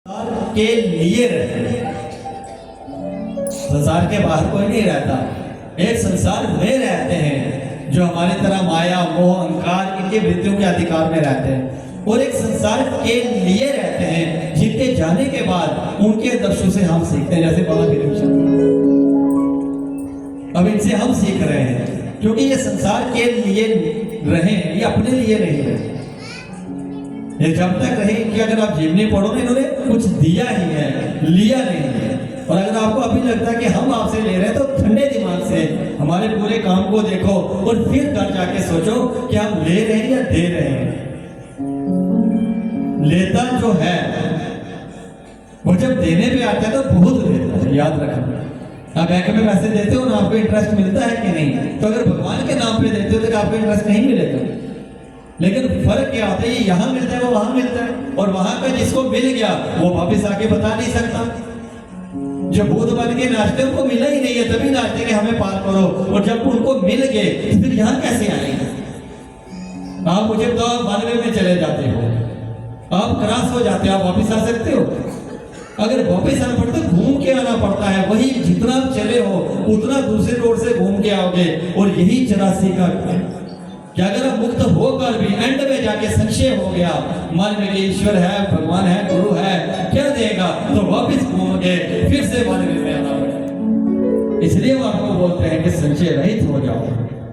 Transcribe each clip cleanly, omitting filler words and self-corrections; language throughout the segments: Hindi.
संसार के लिए रहते हैं, संसार के बाहर कोई नहीं रहता। एक संसार में रहते हैं जो हमारी तरह माया मोह अहंकार इनके वृत्तियों के अधिकार में रहते हैं, और एक संसार के लिए रहते हैं जिनके जाने के बाद उनके दर्शों से हम सीखते हैं। जैसे बाबा विभूषण, अब इनसे हम सीख रहे हैं क्योंकि ये संसार के लिए रहे, ये अपने लिए नहीं रहे। ये जब तक रहे कि अगर आप जीवनी पढ़ो ना, इन्होंने कुछ दिया ही है, लिया नहीं है। और अगर आपको अभी लगता है कि हम आपसे ले रहे हैं, तो ठंडे दिमाग से हमारे पूरे काम को देखो और फिर घर जाके सोचो कि हम ले रहे हैं या दे रहे हैं। लेता जो है वो जब देने पे आता है तो बहुत लेता है, याद रखना। आप बैंक में पैसे देते हो ना, आपको इंटरेस्ट मिलता है कि नहीं? तो अगर भगवान के नाम पे देते हो तो आपको इंटरेस्ट नहीं मिलेगा। लेकिन फर्क क्या होता है, ये यहाँ मिलता है वो वहां मिलता है, और वहां का जिसको मिल गया वो वापिस आके बता नहीं सकता। जब भूत बन के नाचते उनको मिला ही नहीं है, तभी नाचते कि हमें पार करो, और जब उनको मिल गए तो फिर यहाँ कैसे आएंगे? आप मुझे तो 92 में चले जाते हो, आप क्रॉस हो जाते हो, आप वापिस आ सकते हो? अगर वापिस आना पड़ता है घूम के आना पड़ता है, वही जितना आप चले हो उतना दूसरे रोड से घूम के आओगे। और यही 84 का कि अगर आप मुक्त होकर भी एंड में जाके संशय हो गया मन में कि ईश्वर है, भगवान है, गुरु है, क्या देगा, तो वापिस घूम के फिर से मन में आना पड़ेगा। इसलिए वो आपको बोलते हैं कि संशय रहित हो जाओ।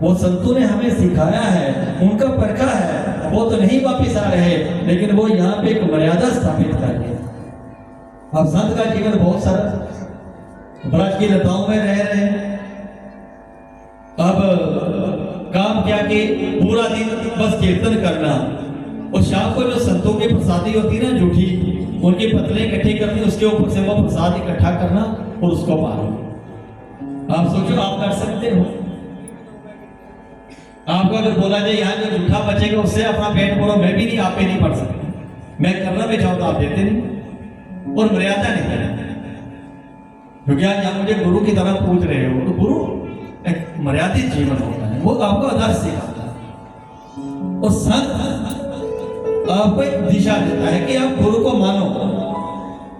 वो संतों ने हमें सिखाया है, उनका परखा है, वो तो नहीं वापिस आ रहे, लेकिन वो यहाँ पे एक मर्यादा स्थापित कर दिया। अब संत का जीवन बहुत सरल, ब्रज की लताओं में रह रहे हैं। अब काम क्या कि पूरा दिन बस कीर्तन करना, और शाम को जो संतों की प्रसादी होती है ना झूठी, उनकी पतले इकट्ठी करनी, उसके ऊपर से वो प्रसाद इकट्ठा करना और उसको पाना। आप सोचो आप कर सकते हो? आपको अगर बोला जाए यहाँ जो झूठा बचेगा उससे अपना पेट भरो, मैं भी नहीं, आप भी नहीं पढ़ सकते। मैं करना भी चाहूँ तो आप देते नहीं, और मर्यादा नहीं है। क्योंकि आज यहाँ मुझे गुरु की तरह पूछ रहे हो, तो गुरु एक मर्यादित जीवन होता है, वो आपको आदर्श सिखाता है। और संत आपको एक दिशा देता है कि आप गुरु को मानो।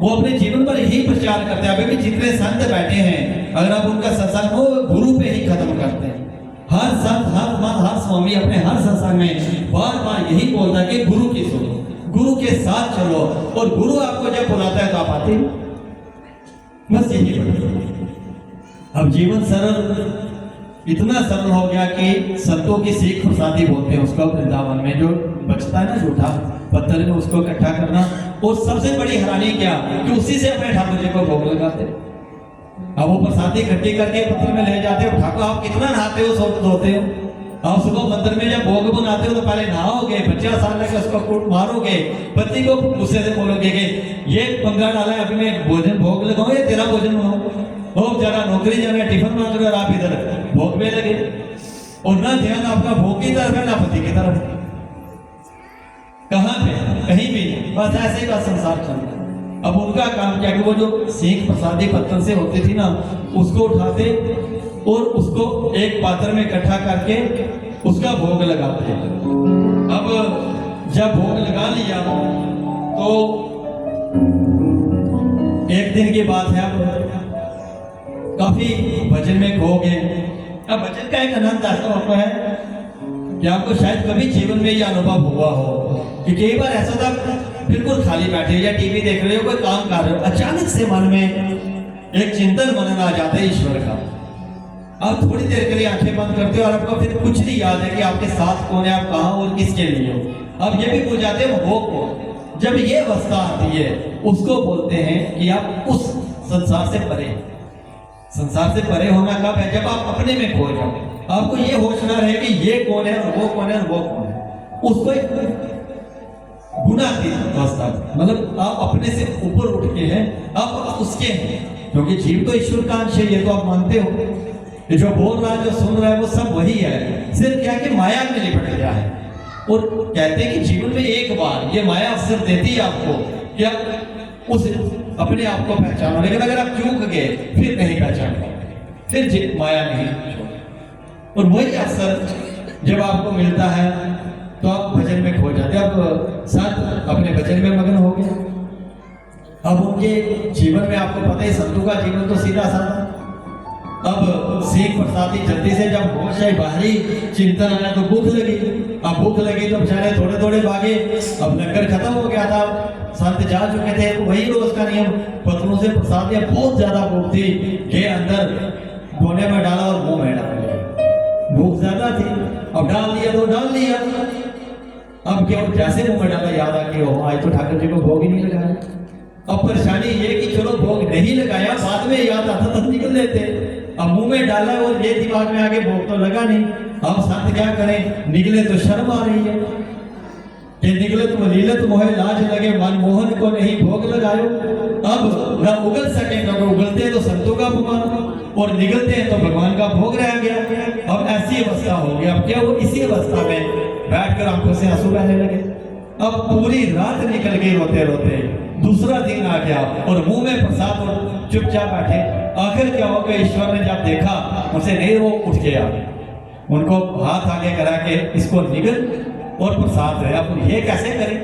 वो अपने जीवन पर यही प्रचार करते हैं। अभी भी जितने संत बैठे हैं, अगर आप उनका सत्संग हो गुरु पे ही खत्म करते हैं। हर संत, हर महंत, हर स्वामी अपने हर सत्संग में बार बार यही बोलता है कि गुरु की सुनो, गुरु के साथ चलो, और गुरु आपको जब बुलाता है तो आप आते हैं। बस यही बात। अब जीवन सरल, इतना सरल हो गया कि संतों की सीख प्रसादी बोलते हैं उसको। वृंदावन में जो बचता है ना झूठा पत्थर में, उसको इकट्ठा करना, और सबसे बड़ी हैरानी क्या कि उसी से अपने ठाकुर जी को भोग लगाते। अब वो प्रसादी इकट्ठी करके पत्थर में ले जाते हो। ठाकुर आप कितना नहाते हो, सोते धोते हो? आप सुबह मंदिर में जब भोग बनाते हो तो पहले नहाओगे, 50 साल लगे उसको मारोगे, पति को गुस्से से बोलोगे कि ये पंगा डाला है, अभी मैं भोजन भोग लगाऊं या तेरा भोजन बनाऊं? हो जरा नौकरी जाना, टिफिन मांग रहे हो, आप इधर भोग में लगे, और ना ध्यान आपका भोग की तरफ है ना पति की तरफ। कहाँ पे? कहीं भी नहीं। बस ऐसे ही का संसार चल रहा है। अब उनका काम क्या कि वो जो सीख प्रसादी पत्थर से होती थी ना, उसको उठाते और उसको एक पात्र में इकट्ठा करके उसका भोग लगाते। अब जब भोग लगा लिया तो एक दिन की बात है, अब काफी भजन में खो गए। अब भजन का एक आनंद ऐसा होता है कि आपको शायद कभी जीवन में यह अनुभव हुआ हो कि कई बार ऐसा था बिल्कुल खाली बैठे या टीवी देख रहे हो, कोई काम कर रहे हो, अचानक से मन में एक चिंतन मनन आ जाता है ईश्वर का। आप थोड़ी देर के लिए आंखें बंद करते हो और आपको फिर कुछ नहीं याद है कि आपके साथ कौन है, आप कहाँ और किसके लिए हो। अब ये भी भूल जाते हो वो कौन। जब ये अवस्था आती है उसको बोलते हैं कि आप उस संसार से परे। संसार से परे होना कब है? जब आप अपने में खो जाओ, आपको ये होश ना रहे कि ये कौन है और वो कौन है और वो कौन है। उसको एक गुणातीत अवस्था, मतलब आप अपने से ऊपर उठ के हैं, आप उसके हैं, क्योंकि जीव तो ईश्वर का अंश है, ये तो आप मानते हो। ये जो बोल रहा है, जो सुन रहा है, वो सब वही है, सिर्फ क्या कि माया में लिपट गया है। और कहते हैं कि जीवन में एक बार ये माया अवसर देती है आपको कि आप उस अपने आप को पहचानो, लेकिन अगर आप चूक गए फिर नहीं पहचान पाओगे, फिर माया नहीं। और वही अवसर जब आपको मिलता है तो आप भजन में खो जाते हैं। अब साथ अपने भजन में मगन हो गए। अब उनके जीवन में आपको पता है संतों का जीवन तो सीधा साधा। अब सीख प्रसादी जल्दी से जब होश है बाहरी चिंतन आया तो भूख लगी। अब भूख लगी तो बेचारे थोड़े थोड़े भागे। अब लंगर खत्म हो गया था, संत जा चुके थे। वही रोज का नियम, पत्रों से प्रसाद दिया, बहुत ज्यादा भूख थी, के अंदर दोने में डाला और मुंह में डाल लिया। भूख ज्यादा थी, अब डाल दिया तो डाल लिया। अब क्या जैसे मुंह में डाला याद आ कि आज तो ठाकुर जी को भोग ही नहीं लगाया। अब परेशानी ये कि चलो भोग नहीं लगाया, बाद में याद आता तो निकल लेते। अब मुंह में डाला और ये दिमाग में आगे भोग तो लगा नहीं। अब संत क्या करें, निकले तो शर्म आ रही है कि निकले तो लीलत मोहे लाज लगे, मनमोहन को नहीं भोग लगायो। अब न उगल सके, क्योंकि उगलते तो संतों का भगवान और निकलते हैं तो भगवान का भोग रह गया। अब ऐसी अवस्था हो गई। अब क्या वो इसी अवस्था में बैठकर आंखों से आंसू बहने लगे। अब पूरी रात निकल गई रोते रोते। दूसरा दिन आ गया और मुंह में प्रसाद और चुपचाप बैठे। आखिर क्या हो गया, ईश्वर ने जब देखा उनसे नहीं, वो उठ गया, उनको हाथ आगे करा के इसको निगल और प्रसाद है। अब ये कैसे करें।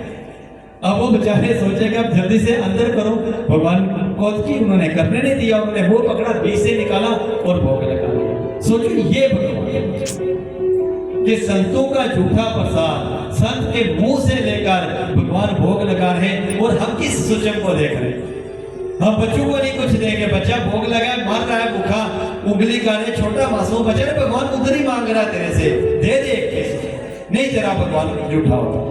अब वो बेचारे सोचे कि अब जल्दी से अंदर करो। भगवान को की उन्होंने करने नहीं दिया, उन्होंने वो पकड़ा, बीच से निकाला और भोग लगा लिया। सोचो ये भगवान कि संतों का झूठा प्रसाद संत के मुंह से लेकर भगवान भोग लगा रहे और हम किस सूचक को देख रहे हैं। हम बच्चों को नहीं कुछ देंगे, बच्चा भोग लगा मर रहा है भूखा, उंगली काटे, छोटा मासूम बच्चा ने भगवान उधर ही मांग रहा है तेरे से, दे दे। नहीं तेरा भगवान झूठा होता।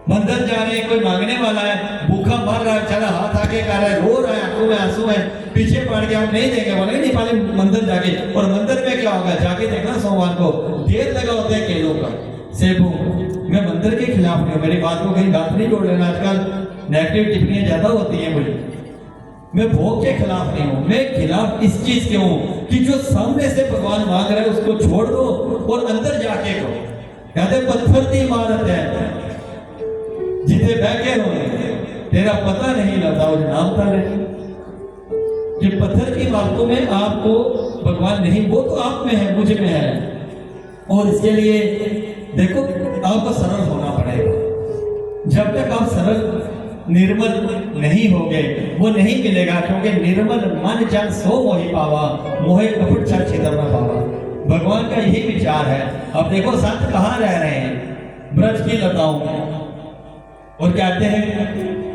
मंदिर जा रहे हैं, कोई मांगने वाला है, भूखा मर रहा है, चला हाथ आगे कर रहा है, रो रहा है, आंखों में आंसू है, पीछे पड़ गया, हम नहीं देंगे। बोले नहीं पाले मंदिर जाके, और मंदिर में क्या होगा, जाके देखना सोमवार को ढेर लगा होता है केलों का, सेबों। मैं मंदिर के खिलाफ नहीं हूँ, मेरी बात को कहीं बात नहीं जोड़ लेना। आजकल नेगेटिव टिप्पणियां ज्यादा होती हैं मुझे। मैं भोग के खिलाफ नहीं हूँ, मैं खिलाफ इस चीज के हूँ कि जो सामने से भगवान मांग रहा है उसको छोड़ दो और अंदर जाके करो। कहते पत्थर की इमारत है जिसे बैठे होने तेरा पता नहीं लगता और नाम था नहीं। कि पत्थर की बातों में आपको भगवान नहीं, वो तो आप में है, मुझ में है। और इसके लिए देखो आपको सरल होना पड़ेगा। जब तक आप सरल निर्मल नहीं होगे वो नहीं मिलेगा। क्योंकि निर्मल मन जन सो मोहि पावा, मोहे कपट छल छिद्र न पावा। भगवान का यही विचार है। अब देखो संत कहाँ रह रहे हैं, ब्रज की लताओं में, और कहते हैं